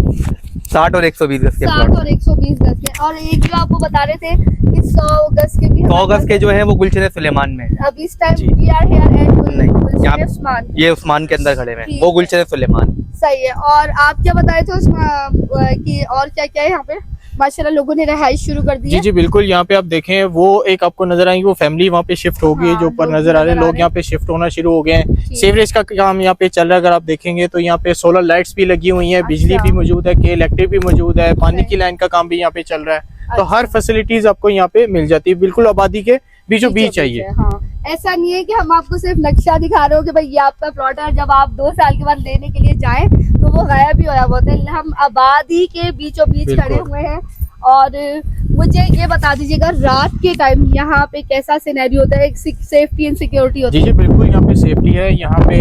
60 और 120 गज के 60 प्लॉट। और 120 गज के। और एक जो आपको बता रहे थे कि 100 गज के भी 100 गज के जो है वो गुलशन सुलेमान में है। अब इस टाइम जी। वी आर हियर एट नहीं, यहाँ उस्मान। ये उस्मान के अंदर खड़े हैं, ठीक वो है। गुलशन सुलेमान। सही है। और आप क्या बताए थे उसमें कि और क्या क्या है यहाँ पे? माशाल्लाह लोगों ने रहाइश शुरू कर दी जी है। जी बिल्कुल, यहाँ पे आप देखें वो एक आपको नजर आएंगी वो फैमिली वहाँ पे शिफ्ट हो गई है, हाँ, जो ऊपर लोग नजर आ रहे हैं, नजर आ लोग रहे यहाँ पे शिफ्ट होना शुरू हो गए हैं। ठीक। सीवरेज का काम यहाँ पे चल रहा है। अगर आप देखेंगे तो यहाँ पे सोलर लाइट्स भी लगी हुई हैं, बिजली अच्छा। भी मौजूद है, के इलेक्ट्रिक भी मौजूद है, पानी की लाइन का काम भी यहाँ पे चल रहा है। तो अच्छा। हर फैसिलिटीज आपको यहाँ पे मिल जाती है, बिल्कुल आबादी के बीचों बीच चाहिए। है, हाँ। ऐसा नहीं है कि हम आपको सिर्फ नक्शा दिखा रहे हो कि भाई ये आपका प्लॉट है, जब आप 2 साल के बाद लेने के लिए जाएं तो वो गायब भी हो जाता है। हम आबादी के बीचों बीच बिल्कुल। खड़े हुए हैं। और मुझे ये बता दीजिएगा रात के टाइम यहाँ पे कैसा सिनेरियो होता है, सेफ्टी एंड सिक्योरिटी होती जी है? जी बिल्कुल, यहाँ पे सेफ्टी है। यहाँ पे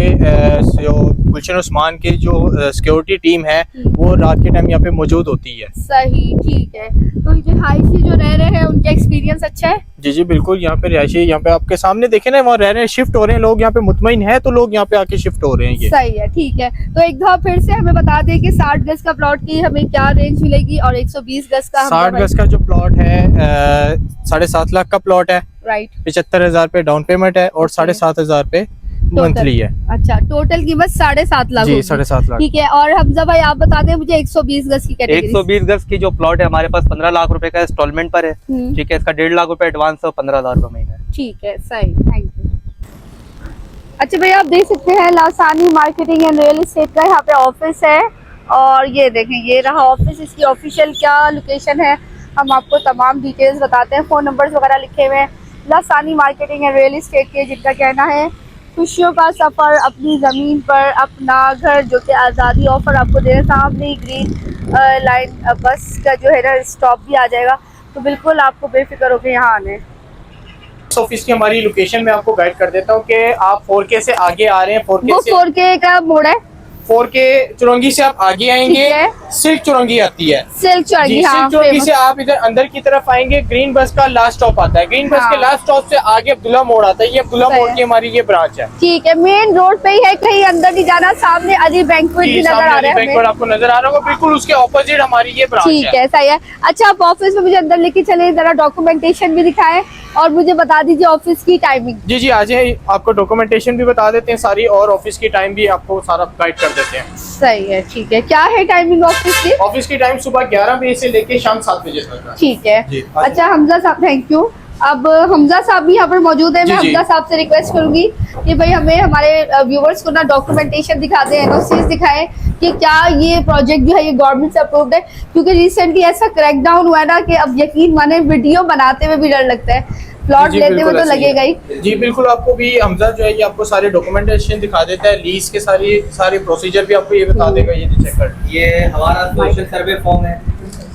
जो गुलशन उस्मान की जो सिक्योरिटी टीम है वो रात के टाइम यहाँ पे मौजूद होती है। सही, ठीक है। तो ये जो रिहायशी जो रह रहे हैं उनका एक्सपीरियंस अच्छा है? जी जी बिल्कुल, यहाँ पे रिहायशी यहाँ पे आपके सामने देखे ना, वहाँ रह रहे हैं, शिफ्ट हो रहे हैं लोग, यहाँ पे मुतमईन है तो लोग यहाँ पे आके शिफ्ट हो रहे हैं। ये सही है, ठीक है। तो एक दफा फिर से हमें बता दें कि 60 गज का प्लॉट की हमें क्या रेंज मिलेगी और 120 गज का? 60 गज का जो प्लॉट है 7.5 लाख का प्लॉट है। राइट। 75,000 पे डाउन पेमेंट है और 7,500 पे मंथली है। अच्छा, टोटल कीमत 7.5 लाख जी, होगी। 7.5 लाख। ठीक है। और हमजा भाई आप बता दें मुझे 120 गज की कैटेगरी। 120 गज की जो प्लॉट है हमारे पास 15 लाख रुपए का इंस्टॉलमेंट पर है। ठीक है, इसका 1.5 लाख रुपए एडवांस और 15,000 रुपए महीना। ठीक है, सही, थैंक यू। अच्छा भैया, आप देख सकते हैं लासानी मार्केटिंग एंड रियल एस्टेट का यहाँ पे ऑफिस है। और ये देखें, ये रहा ऑफिस। इसकी ऑफिशियल क्या लोकेशन है हम आपको तमाम डिटेल्स बताते हैं। फ़ोन नंबर्स वगैरह लिखे हुए हैं। लासानी मार्केटिंग एंड रियल एस्टेट के जिनका कहना है खुशियों का सफ़र अपनी ज़मीन पर, अपना घर जो कि आज़ादी ऑफर आपको दे रहे हैं। सामने ही ग्रीन लाइन बस का जो है ना स्टॉप भी आ जाएगा, तो बिल्कुल आपको बेफिक्र होकर यहाँ आने। इस ऑफिस की हमारी लोकेशन में आपको गाइड कर देता हूँ कि आप 4K से आगे आ रहे हैं। 4K वो से 4K का मोड़ है। 4K चुरंगी से आप आगे आएंगे, ठीक है। सिल्क चुरंगी आती है। सिल्क चुरंगी, जी, हाँ, सिल्क चुरंगी famous। से आप इधर अंदर की तरफ आएंगे, ग्रीन बस का लास्ट स्टॉप आता है। ग्रीन बस हाँ। के लास्ट स्टॉप से आगे अब्दुल्ला मोड़ आता है। ये अब्दुल्ला सही मोड़ है। की हमारी ये ब्रांच है। ठीक है, मेन रोड पे ही है, कहीं अंदर नहीं जाना। सामने अली बैंक्वेट भी नजर आ रहा है हमें। आपको नजर आ रहा होगा, बिल्कुल उसके ऑपोजिट हमारी ये ब्रांच ठीक है। है, सही है। अच्छा, आप ऑफिस में मुझे अंदर लेके चले, जरा डॉक्यूमेंटेशन भी दिखाएं और मुझे बता दीजिए ऑफिस की टाइमिंग। जी जी, आज आपको डॉक्यूमेंटेशन भी बता देते हैं सारी, और ऑफिस की टाइम भी आपको सारा गाइड कर देते हैं। सही है, ठीक है। क्या है टाइमिंग ऑफिस की? ऑफिस की टाइम सुबह 11 बजे से लेके शाम 7 बजे तक है। ठीक है। जी। अच्छा हमजा साहब, थैंक यू। अब हमजा साहब भी यहाँ पर मौजूद है। मैं जी, जी। हमजा साहब से रिक्वेस्ट करूंगी कि भाई हमें हमारे व्यूवर्स को ना डॉक्यूमेंटेशन दिखा दें, एनओसीज दिखाएं कि क्या ये प्रोजेक्ट जो है ये गवर्नमेंट से अप्रूव्ड है। क्योंकि रिसेंटली ऐसा क्रैकडाउन हुआ है ना कि अब यकीन माने वीडियो बनाते हुए भी डर लगता है, प्लॉट जी, लेते हुए बिल्कुल तो ऐसे ही लगेगा ही। जी बिल्कुल, आपको भी हमजा जो है ये आपको सारे डॉक्यूमेंटेशन दिखा देता है, लीज के सारे प्रोसीजर भी आपको ये बता देगा। ये चेक कर, ये हमारा सोशल सर्वे फॉर्म है।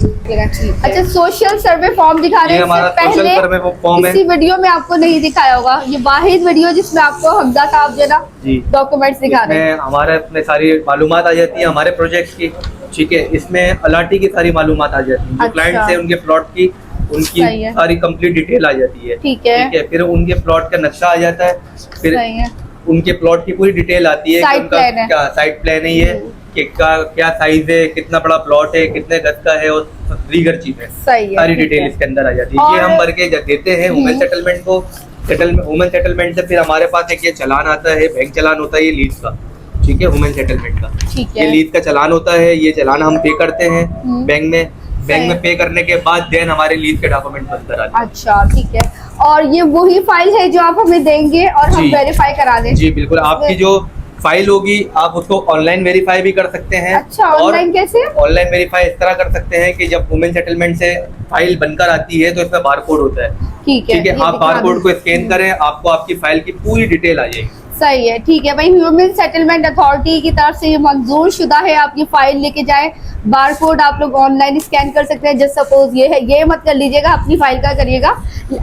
अच्छा, सोशल सर्वे फॉर्म दिखा रहे ये हैं। हमारा इससे सोशल पहले सर्वे फॉर्म है। किसी वीडियो में आपको नहीं दिखाया होगा, ये वाहिद वीडियो जिसमें आपको हमजा साहब जो है ना जी डॉक्यूमेंट्स दिखा रहे हैं। इसमें हमारे अपने सारी मालूमात आ जाती है हमारे प्रोजेक्ट की। ठीक है, इसमें अलाटी की सारी मालूमात आ जाती है, जो अच्छा। क्लाइंट से उनके प्लॉट की उनकी सही है। सारी कंप्लीट डिटेल आ जाती है। ठीक है। फिर उनके प्लॉट का नक्शा आ जाता है, फिर सही है। उनके प्लॉट की पूरी डिटेल आती है कि साइट उनका प्लान है। क्या साइट प्लान है, ये कि क्या साइज है, कितना बड़ा प्लॉट है, कितने गज का है, और दीगर चीजें सही है, सारी ठीक डिटेल है। इसके अंदर आ जाती है। ये और- हम भर के देते हैं वुमेन सेटलमेंट को। वुमेन सेटलमेंट से फिर हमारे पास एक ये चालान आता है, बैंक चालान होता है ये लीज का। ठीक है, वुमेन सेटलमेंट का ठीक ये है। लीज का चालान होता है। ये चालान हम पे करते हैं बैंक में। बैंक में पे करने के बाद देन हमारे लीज के डॉक्यूमेंट बनकर आते हैं। अच्छा, ठीक है। और ये वही फाइल है जो आप हमें देंगे और हम जी। वेरीफाई करा दें? जी बिल्कुल, आपकी जो फाइल होगी आप उसको ऑनलाइन वेरीफाई भी कर सकते हैं। अच्छा, ऑनलाइन कैसे? ऑनलाइन वेरीफाई इस तरह कर सकते हैं कि जब वुमेन सेटलमेंट से फाइल बनकर आती है तो इसमें बारकोड होता है। ठीक है, ठीक है, ये आप दिखा बारकोड दो। को स्कैन करें, आपको आपकी फाइल की पूरी डिटेल आ जाएगी। सही है, ठीक है भाई। ह्यूमन सेटलमेंट अथॉरिटी की तरफ से ये मंजूर शुदा है, आपकी फाइल लेके जाए, बारकोड आप लोग ऑनलाइन स्कैन कर सकते हैं। जस्ट सपोज ये है, ये मत कर लीजिएगा, अपनी फाइल का करिएगा,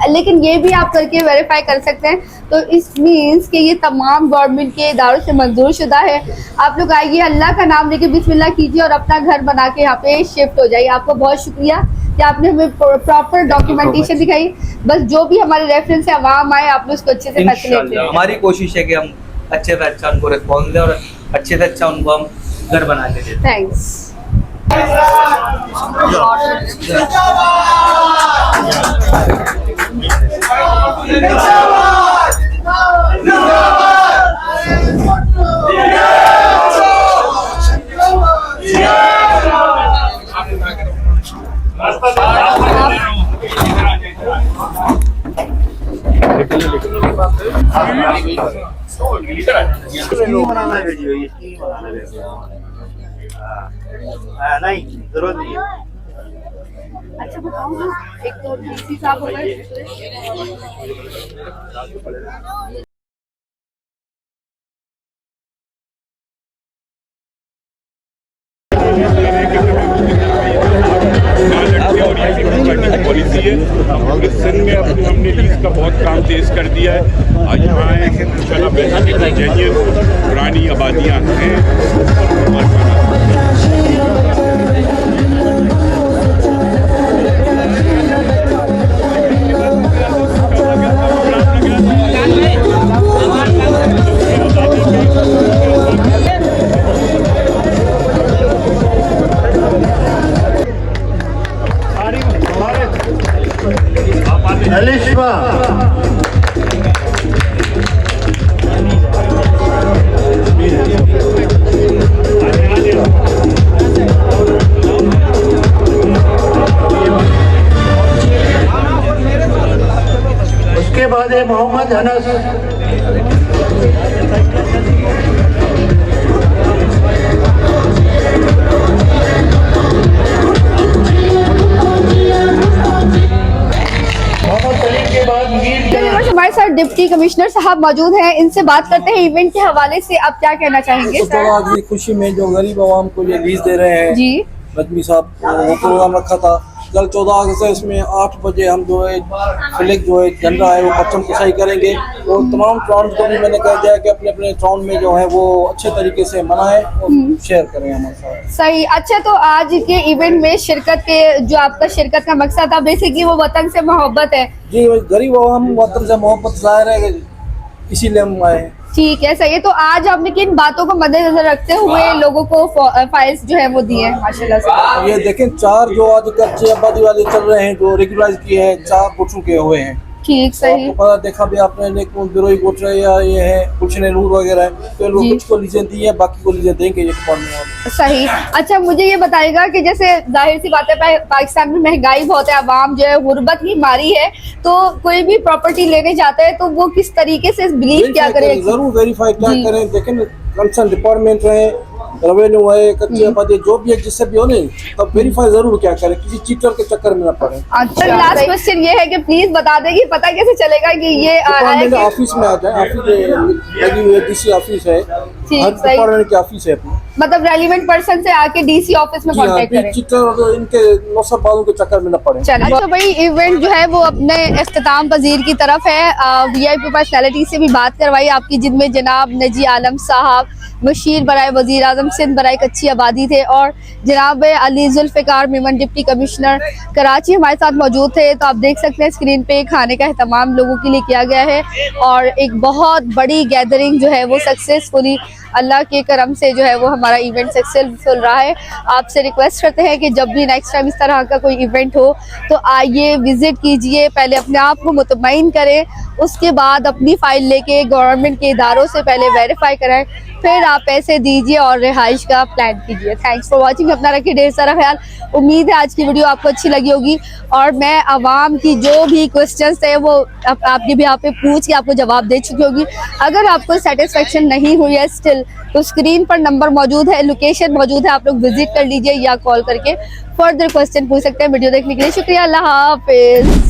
लेकिन ये भी आप करके वेरीफाई कर सकते हैं। तो इस मीन्स कि ये तमाम गवर्नमेंट के इदारों से मंजूर शुदा है। आप लोग आइए, अल्लाह का नाम लेके बिस्मिल्लाह कीजिए और अपना घर बना के यहाँ पे शिफ्ट हो जाइए। आपको बहुत शुक्रिया कि आपने हमें प्रॉपर डॉक्यूमेंटेशन दिखाई। बस जो भी हमारे रेफरेंस से अवाम आए, आप लोग उसको अच्छे से फैसिलिटेट इंशाल्लाह हमारी कोशिश है कि हम अच्छे से अच्छा उनको रिस्पॉन्स दें और अच्छे से अच्छा उनको हम घर बना के दें। थैंक्स। नहीं, जरूरत नहीं है। अच्छा बताओ ना, एक तो डीसी साहब हो गए। पॉलिसी है सिंध में। अब हमने इसका बहुत काम तेज कर दिया है। आज यहाँ पुरानी आबादियाँ हैं। उसके बाद है मोहम्मद अनस। हमारे साथ डिप्टी कमिश्नर साहब मौजूद हैं, इनसे बात करते हैं इवेंट के हवाले से। आप क्या कहना चाहेंगे तो आज की खुशी में जो गरीब आवाम को ये लीज दे रहे हैं जी? नजमी साहब वो प्रोग्राम रखा था कल 14 अगस्त है। इसमें 8 बजे हम जो है फ्लैग जो है झंडा है वो परचम कसाई करेंगे और तमाम टाउन को भी मैंने कह दिया कि अपने अपने टाउन में जो है वो अच्छे तरीके से मनाएं और शेयर करें हमारे साथ। सही। अच्छा, तो आज के इवेंट में शिरकत के जो आपका शिरकत का मकसद था बेसिकली वो वतन से मोहब्बत है। जी, गरीब आवाम वतन से मोहब्बत जाहिर है, इसीलिए हम आए। ठीक है, सही है। तो आज आपने किन बातों को मद्देनजर रखते हुए लोगों को फाइल्स जो है वो दिए हैं माशाल्लाह से? ये देखें 4 जो आज कच्चे आबादी वाले चल रहे हैं जो रेगुलराइज किए हैं 4 कोचों के हुए हैं। ठीक, सही। आपको पता देखा भी आपने बिरोई कोटे या ये है कुछ ने नूर वगैरह है तो लोग कुछ को लीजें दी है, बाकी को लीजें देंगे ये डिपार्टमेंट वाले। सही। अच्छा, मुझे ये बताइएगा कि जैसे जाहिर सी बात है पाकिस्तान में महंगाई बहुत है, आवाम जो है गुर्बत की मारी है, तो कोई भी प्रॉपर्टी लेने जाता है तो वो किस तरीके से बिलीव क्या करे? जरूर वेरीफाई क्या करें, देखें कंसर्न डिपार्टमेंट रहे, रेवेन्यू है, कच्ची आबादी जो भी है, जिससे भी हो नहीं तब वेरीफाई जरूर क्या करें, किसी चीटर के चक्कर में ना पड़े। अच्छा, लास्ट क्वेश्चन ये है कि प्लीज बता दें कि पता कैसे चलेगा कि ये ऑफिस में आ जाए। ऑफिस लगी हुई है, डीसी ऑफिस है, हर डिपार्टमेंट की ऑफिस है अपनी। मतलब रेलिवेंट पर्सन से आके डीसी ऑफिस में कांटेक्ट करें, चीटर इनके नौसब बालों के चक्कर में ना पड़े। चलो, तो भाई इवेंट जो है वो अपने इख्तिताम पजीर की तरफ है। वीआईपी पर्सनैलिटी से भी बात करवाई आपकी, जिनमें जनाब नजी आलम साहब मुशीर बराए वज़ीर आज़म सिंध बराए कच्ची आबादी थे और जनाब अली जुल्फ़िकार मेमन डिप्टी कमिश्नर कराची हमारे साथ मौजूद थे। तो आप देख सकते हैं स्क्रीन पे खाने का एहतमाम लोगों के लिए किया गया है और एक बहुत बड़ी गैदरिंग जो है वो सक्सेसफुली अल्लाह के करम से जो है वो हमारा इवेंट सक्सेसफुल रहा है। आपसे रिक्वेस्ट करते हैं कि जब भी नेक्स्ट टाइम इस तरह का कोई इवेंट हो तो आइए, विजिट कीजिए, पहले अपने आप को मुतमईन करें, उसके बाद अपनी फ़ाइल लेके गवर्नमेंट के इदारों से पहले वेरीफाई कराएं, फिर आप पैसे दीजिए और रिहाइश का प्लान कीजिए। Thanks for watching. अपना रखिए ढेर सारा ख्याल। उम्मीद है आज की वीडियो आपको अच्छी लगी होगी और मैं आवाम की जो भी क्वेश्चंस थे वो आपके भी यहाँ पे पूछ के आपको जवाब दे चुकी होगी। अगर आपको सेटिस्फेक्शन नहीं हुई है स्टिल तो स्क्रीन पर नंबर मौजूद है, लोकेशन मौजूद है, आप लोग विजिट कर लीजिए या कॉल करके फर्दर क्वेश्चन पूछ सकते हैं। वीडियो देखने के लिए शुक्रिया। अल्लाह हाफिज।